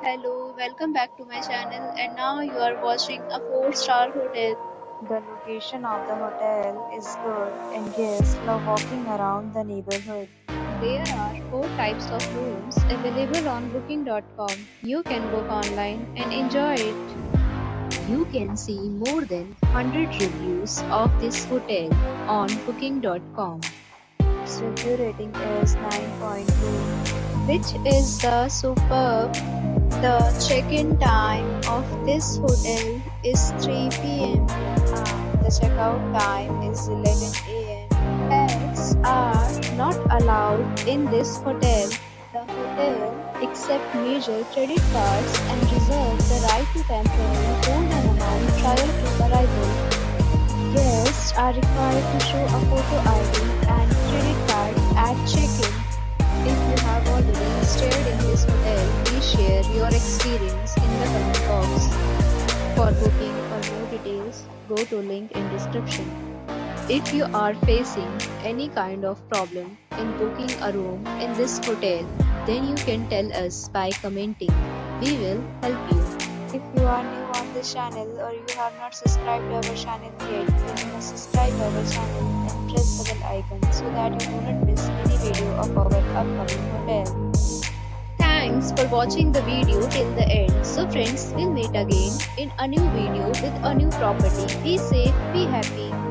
Hello, welcome back to my channel and now you are watching a 4-star hotel. The location of the hotel is good and guests love walking around the neighborhood. There are 4 types of rooms available on booking.com. You can book online and enjoy it. You can see more than 100 reviews of this hotel on booking.com, Its review rating is 9.2. which is the superb. The check-in time of this hotel is 3 p.m. and the checkout time is 11 a.m. Pets are not allowed in this hotel. The hotel accepts major credit cards and reserves the right to temporarily hold an amount prior to arrival. Guests are required to show a photo ID and credit card at check-in. If you have already stayed in this hotel, please share your experience in the comment box. For booking or more details, go to link in description. If you are facing any kind of problem in booking a room in this hotel, then you can tell us by commenting. We will help you. If you are new on this channel or you have not subscribed to our channel yet, then you must subscribe to our channel and press the bell icon so that you do not miss any video of our upcoming hotel. Thanks for watching the video till the end. So friends, we'll meet again in a new video with a new property. Be safe, be happy.